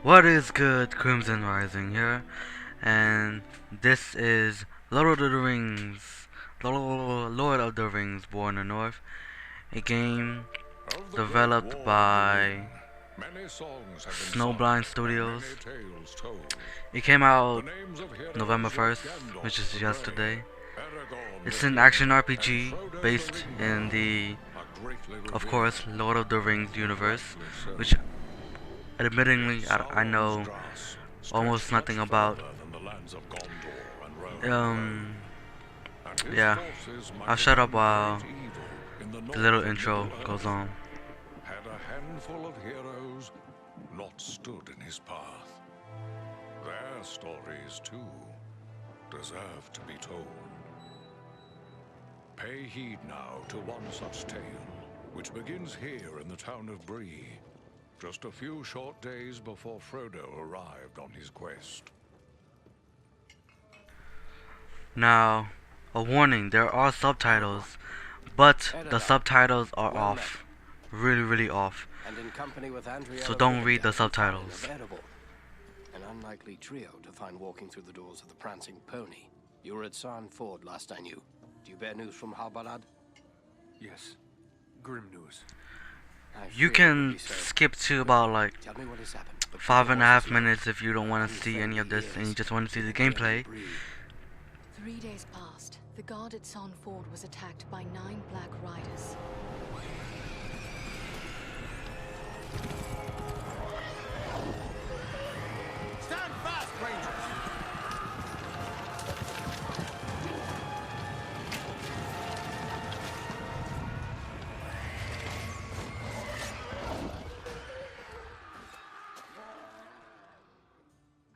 What is good, Crimson Rising here, and this is Lord of the Rings, Lord of the Rings, War in the North, a game Of the great developed war by won, many songs have been sung, Snowblind and Studios. many tales told. It came The out names of November heroes like 1st, which Gandalf is the yesterday. Grey, Aragorn the It's an King, action and RPG Frodo the based Ring in Knight the, are greatly of revered, course, Lord of the Rings and universe, rightly so. which Yet admittingly I Sauron's know grasp almost stretched much nothing about. further than the lands of Gondor and Rohan alone, Um, and his yeah, forces might I'll have shut up done while great evil in the the little north and intro Middle goes Earth, on. had a handful of heroes not stood in his path. Their stories, too, deserve to be told. Pay heed now to one such tale, which begins here in the town of Bree, just a few short days before Frodo arrived on his quest. Now, a warning, there are subtitles, but the subtitles are Well met, off. Really off. and in company with Andriel So of don't read the Rivendell and subtitles. Thalin of Erebor. An unlikely trio to find walking through the doors of the Prancing Pony. You were at Sarn Ford last I knew. Do you bear news from Halbarad? Yes. Grim news. I You feared it would can be so. skip to about like Tell me what has happened. but keep five your and a half horses low. minutes if you don't want to see any of this and you just want to see the gameplay. 3 days passed. The guard at Sarn Ford was attacked by 9 Black Riders. Stand fast, Rangers!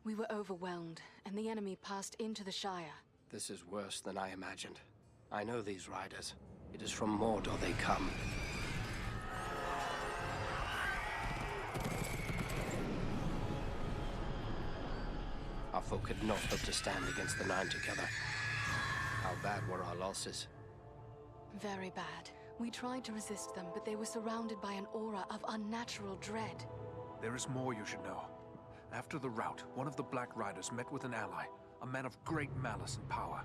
We were overwhelmed, and the enemy passed into the Shire. This is worse than I imagined. I know these riders. It is from Mordor they come. Our folk could not hope to stand against the Nine together. How bad were our losses? Very bad. We tried to resist them, but they were surrounded by an aura of unnatural dread. There is more you should know. After the rout, one of the Black Riders met with an ally, a man of great malice and power.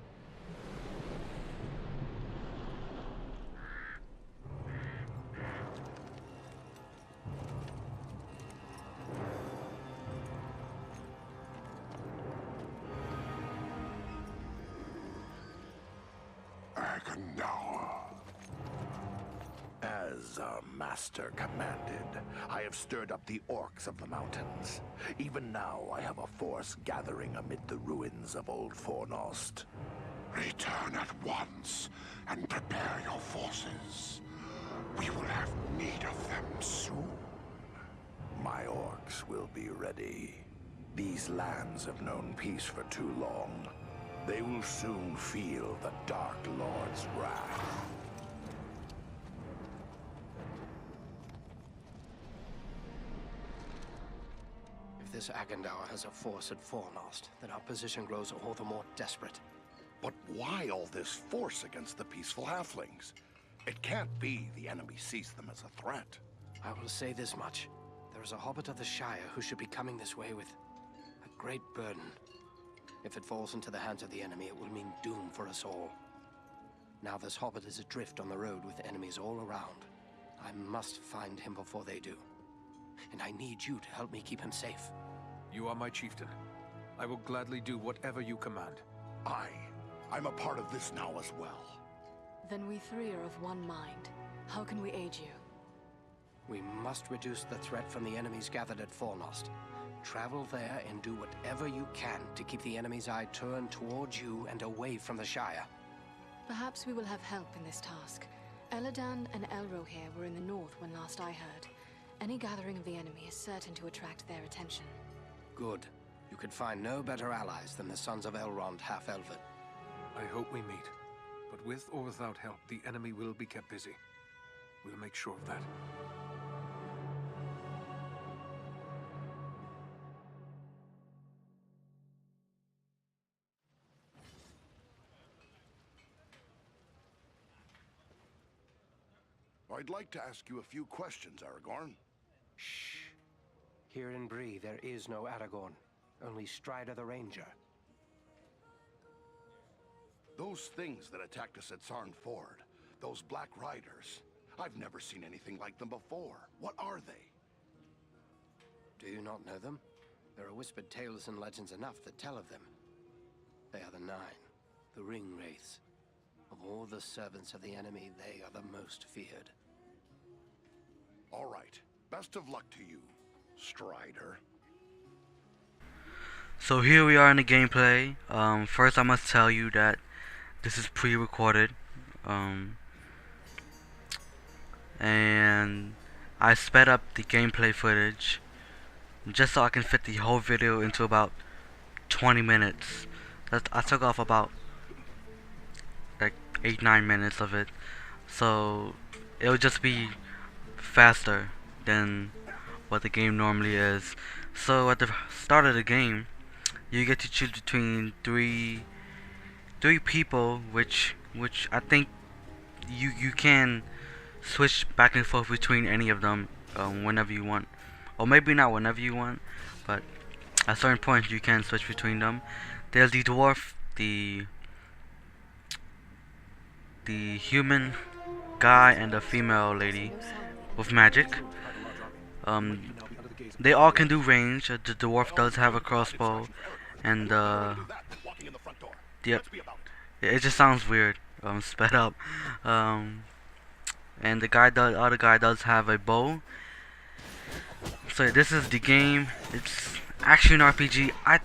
As our master commanded, I have stirred up the orcs of the mountains. Even now, I have a force gathering amid the ruins of Old Fornost. Return at once and prepare your forces. We will have need of them soon. My orcs will be ready. These lands have known peace for too long. They will soon feel the Dark Lord's wrath. If this Agandaur has a force at Fornost, then our position grows all the more desperate. But why all this force against the peaceful halflings? It can't be the enemy sees them as a threat. I will say this much. There is a hobbit of the Shire who should be coming this way with a great burden. If it falls into the hands of the enemy, it will mean doom for us all. Now this hobbit is adrift on the road with enemies all around. I must find him before they do. And I need you to help me keep him safe. You are my chieftain. I will gladly do whatever you command. I'm a part of this now as well. Then we 3 are of one mind. How can we aid you? We must reduce the threat from the enemies gathered at Fornost. Travel there and do whatever you can to keep the enemy's eye turned towards you and away from the Shire. Perhaps we will have help in this task. Eladan and Elrohir were in the north when last I heard. Any gathering of the enemy is certain to attract their attention. Good. You could find no better allies than the sons of Elrond half-elven. I hope we meet. But with or without help, the enemy will be kept busy. We'll make sure of that. I'd like to ask you a few questions, Aragorn. Shh. Here in Bree, there is no Aragorn, only Strider the Ranger. Those things that attacked us at Sarn Ford, those Black Riders, I've never seen anything like them before. What are they? Do you not know them? There are whispered tales and legends enough that tell of them. They are the Nine, the Ring Wraiths. Of all the servants of the enemy, they are the most feared. All right. Best of luck to you, Strider. So here we are in the gameplay. First I must tell you that this is pre-recorded. And I sped up the gameplay footage just so I can fit the whole video into about 20 minutes. I took off about like 8-9 minutes of it, so it'll just be faster than what the game normally is. So at the start of the game, you get to choose between three people, which I think you can switch back and forth between any of them whenever you want, or maybe not whenever you want, but at certain points you can switch between them. There's the dwarf, the human guy, and the female lady with magic. They all can do range. The dwarf does have a crossbow, and yep, it just sounds weird. Sped up. And the other guy does have a bow. So this is the game. It's action RPG. I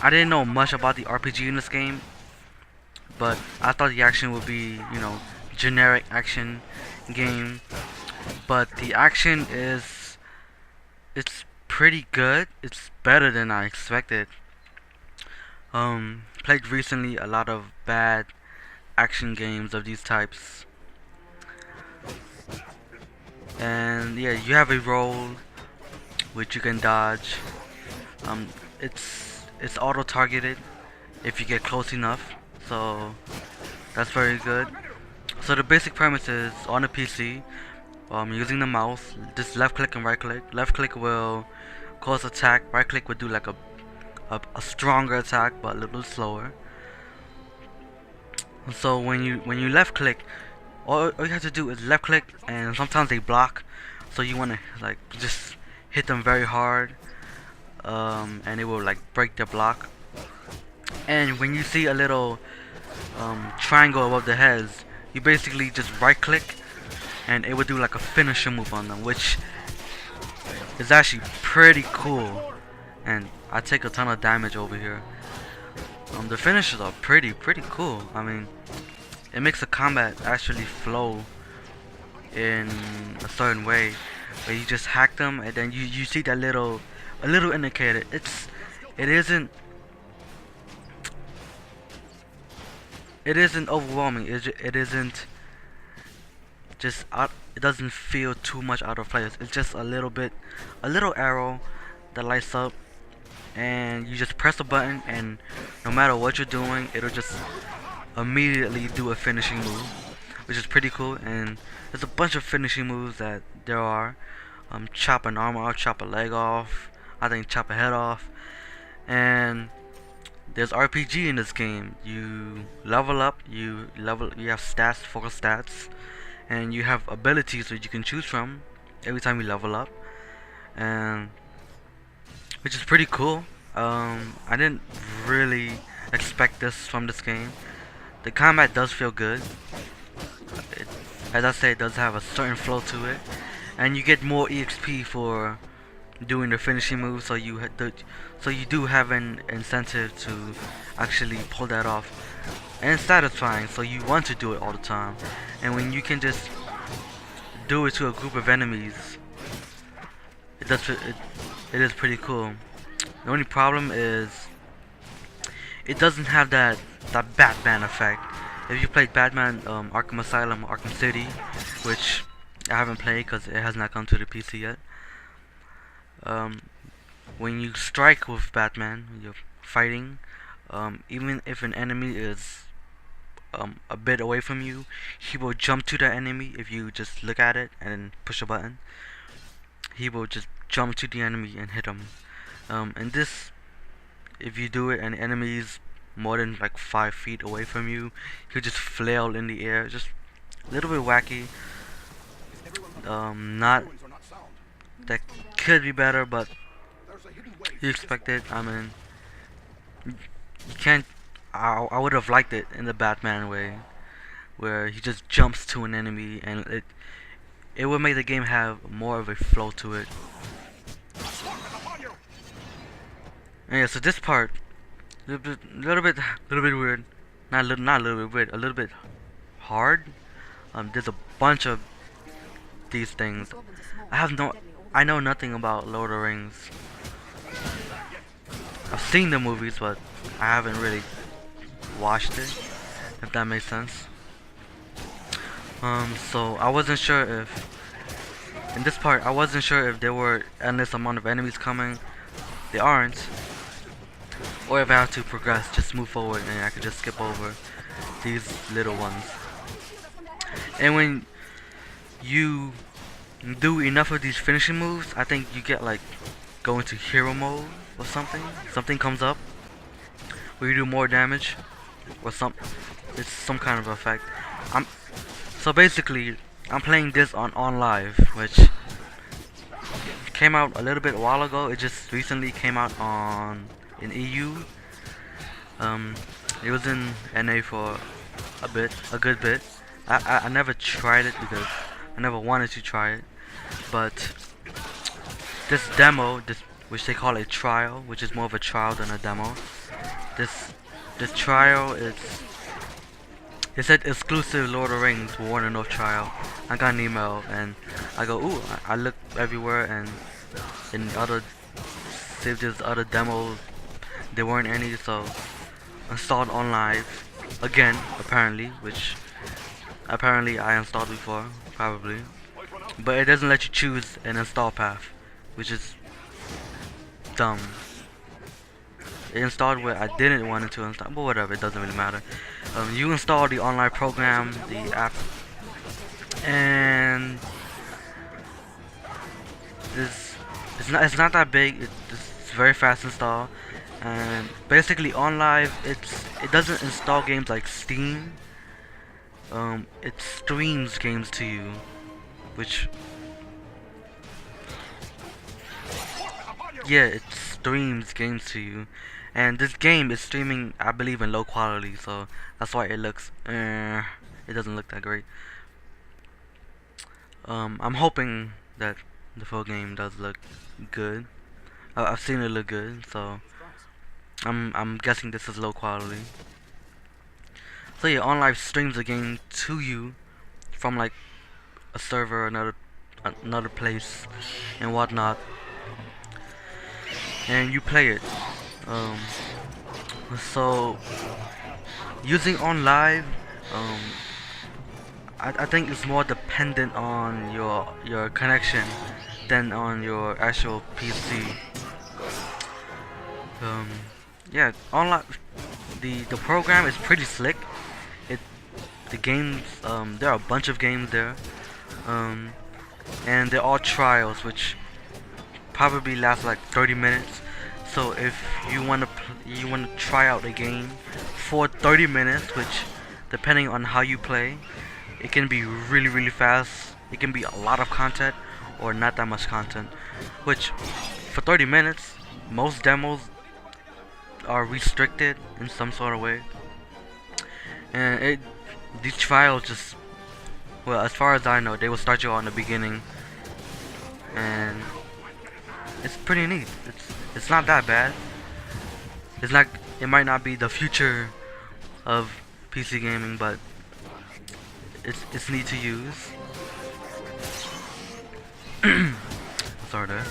didn't know much about the RPG in this game, but I thought the action would be, generic action game. But the action it's pretty good. It's better than I expected. Played recently a lot of bad action games of these types. And yeah, you have a roll which you can dodge. It's auto targeted if you get close enough, so that's very good. So the basic premise is on a PC, using the mouse, just left click and right click. Left click will cause attack, right click would do like a stronger attack but a little slower. So when you left click, all you have to do is left click, and sometimes they block, so you want to like just hit them very hard, and it will like break their block. And when you see a little triangle above the heads, you basically just right click and it will do like a finisher move on them, which is actually pretty cool. And I take a ton of damage over here. The finishers are pretty cool. I mean, it makes the combat actually flow in a certain way, where you just hack them and then you see that little indicator. It isn't overwhelming. It isn't just out. It doesn't feel too much out of place. It's just a little arrow that lights up, and you just press a button, and no matter what you're doing, it'll just immediately do a finishing move, which is pretty cool. And there's a bunch of finishing moves that there are. Chop an arm off, chop a leg off, I think chop a head off. And there's RPG in this game. You level up, you have stats, focus stats, and you have abilities that you can choose from every time you level up, and which is pretty cool. I didn't really expect this from this game. The combat does feel good. As I said, it does have a certain flow to it, and you get more EXP for doing the finishing move. So you do have an incentive to actually pull that off, and it's satisfying. So you want to do it all the time, and when you can just do it to a group of enemies, it is pretty cool. The only problem is it doesn't have that Batman effect. If you played Batman Arkham Asylum, Arkham City, which I haven't played because it has not come to the PC yet, when you strike with Batman, you're fighting, even if an enemy is a bit away from you, he will jump to the enemy. If you just look at it and push a button, he will just jump to the enemy and hit him. And this, if you do it and the enemy's more than like 5 feet away from you, you just flail in the air. Just a little bit wacky. Not that could be better, but you expect it. I mean, you can't. I would have liked it in the Batman way, where he just jumps to an enemy, and it would make the game have more of a flow to it. And yeah, so this part, little bit weird. Not a little bit weird. A little bit hard. There's a bunch of these things. I know nothing about Lord of the Rings. I've seen the movies, but I haven't really watched it, if that makes sense. So I wasn't sure if, in this part, I wasn't sure if there were endless amount of enemies coming. They aren't. Or if I have to progress, just move forward and I could just skip over these little ones. And when you do enough of these finishing moves, I think you get like go into hero mode or something. Something comes up where you do more damage or it's some kind of effect. So basically I'm playing this on OnLive, which came out a little bit a while ago. It just recently came out in EU. It was in NA for a good bit. I never tried it because I never wanted to try it, but this demo, which they call a trial, which is more of a trial than a demo. This trial is, it said exclusive Lord of the Rings War in the North trial. I got an email and I go, ooh, I look everywhere, and in other saved other demos there weren't any, so installed OnLive again, apparently, which apparently I installed before, probably, but it doesn't let you choose an install path, which is dumb. It installed where I didn't want it to install, but whatever, it doesn't really matter. You install the online program, the app, and it's not that big. It's very fast install, and basically OnLive, it doesn't install games like Steam. It streams games to you, which, yeah, it streams games to you, and this game is streaming, I believe, in low quality, so that's why it looks, it doesn't look that great. I'm hoping that the full game does look good. I've seen it look good, so I'm guessing this is low quality. So yeah, OnLive streams a game to you from like a server, another place, and whatnot, and you play it. So using OnLive, I think it's more dependent on your connection than on your actual PC. Yeah, OnLive, the program is pretty slick. The games, there are a bunch of games there, and they're all trials, which probably last like 30 minutes. So if you wanna try out a game for 30 minutes, which depending on how you play, it can be really fast. It can be a lot of content or not that much content. Which for 30 minutes, most demos are restricted in some sort of way, and these trials just, well, as far as I know, they will start you on the beginning, and it's pretty neat. It's not that bad. It's not. It might not be the future of PC gaming, but it's neat to use. Sorry there.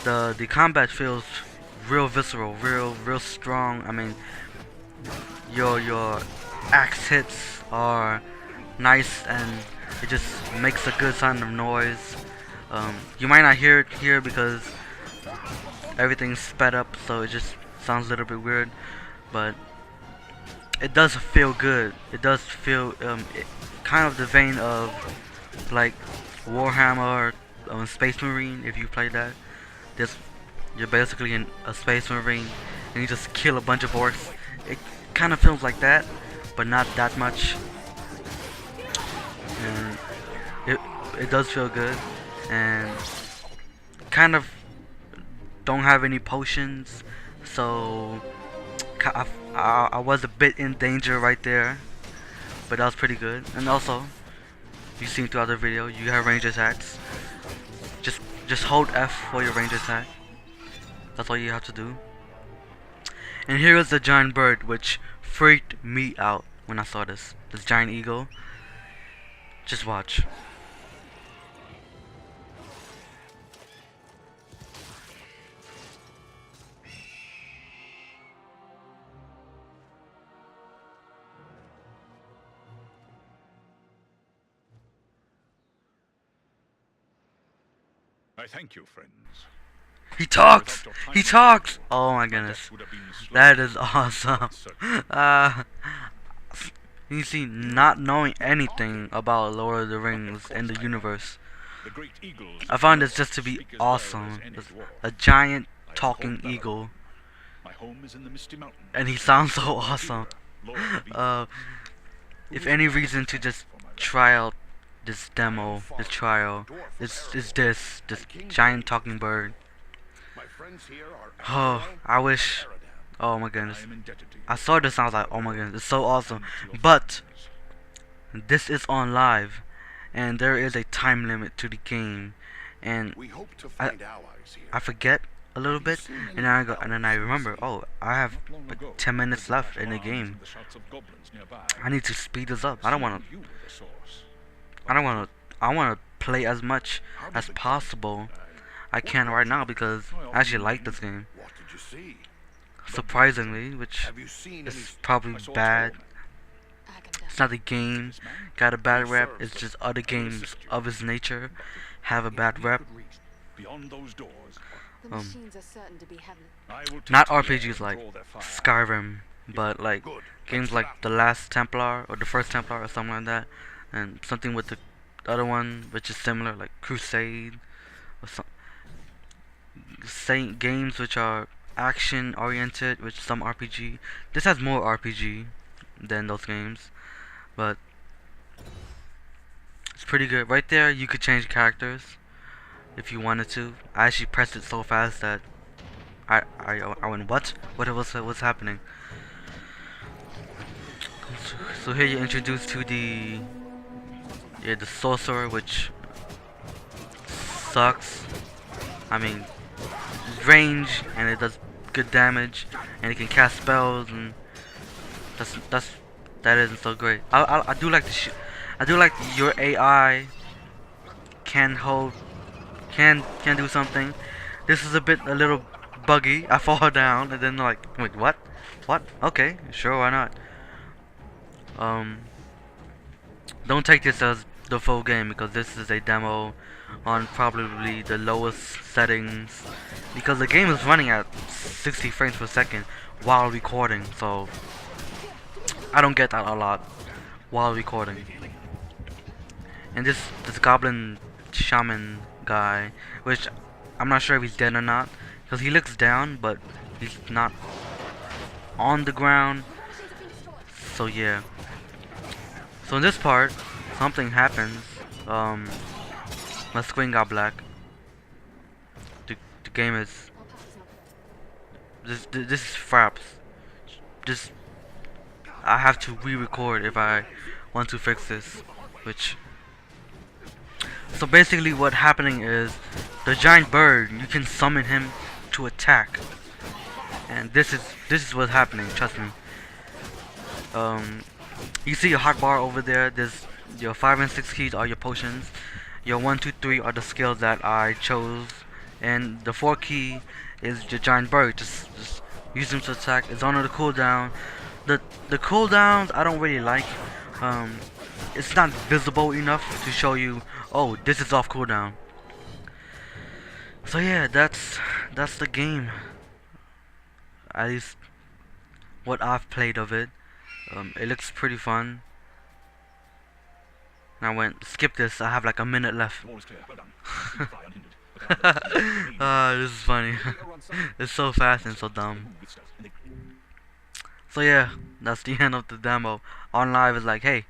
The combat feels real visceral, real strong. I mean, your axe hits are nice, and it just makes a good sound of noise. You might not hear it here because everything's sped up, so it just sounds a little bit weird, but it does feel good. It does feel kind of the vein of like Warhammer Space Marine. If you play that, this you're basically a Space Marine, and you just kill a bunch of orcs. It kind of feels like that, but not that much. And it does feel good, and kind of don't have any potions, so I was a bit in danger right there, but that was pretty good. And also, you've seen throughout the video, you have range attacks. Just hold F for your range attack. That's all you have to do. And here is the giant bird, which freaked me out when I saw this. This giant eagle. Just watch. I thank you, friends. He talks! He talks! Oh my goodness. That is awesome. You see, not knowing anything about Lord of the Rings and the universe, I found this just to be awesome. A giant talking eagle. And he sounds so awesome. If any reason to just try out this demo, this trial, this giant talking bird. Oh, I wish. Oh my goodness. I saw this and I was like, oh my goodness, it's so awesome. But this is on live, and there is a time limit to the game, and I forget a little bit, and then I remember, oh, I have like 10 minutes left in the game. I need to speed this up. I want to play as much as possible I can right now, because I actually like this game. Surprisingly, which is probably bad. It's not the game got a bad rep, it's just other games of its nature have a bad rep. Not RPGs like Skyrim, but like games like The Last Templar or The First Templar or something like that, and something with the other one which is similar, like Crusade or some games which are action oriented with some RPG. This has more RPG than those games, but it's pretty good. Right there, you could change characters if you wanted to. I actually pressed it so fast that I went, what what's happening? So here you're introduced to the sorcerer, which sucks. I mean, range, and it does good damage, and it can cast spells, and that isn't so great. I do like the I do like your AI can do something. This is a little buggy. I fall down and then like, wait, what? Okay, sure, why not? Don't take this as the full game, because this is a demo on probably the lowest settings, because the game is running at 60 frames per second while recording, so I don't get that a lot while recording. And this goblin shaman guy, which I'm not sure if he's dead or not, because he looks down but he's not on the ground, so yeah. So in this part, something happens. My screen got black. The game is this is fraps. Just I have to re-record if I want to fix this. So basically, what happening is the giant bird. You can summon him to attack, and this is what's happening. Trust me. You see your hotbar over there. There's your 5 and 6 keys are your potions. Your 1, 2, 3 are the skills that I chose, and the 4 key is your giant bird. Just use them to attack. It's on the cooldown. The cooldowns I don't really like. It's not visible enough to show you, oh, this is off cooldown. So yeah, that's the game. At least what I've played of it. It looks pretty fun. And I went, skip this, I have like a minute left. All is clear. Well done. You fly unhindered. But now, Ah, this is funny. It's so fast and so dumb. So yeah, that's the end of the demo. OnLive is like, hey,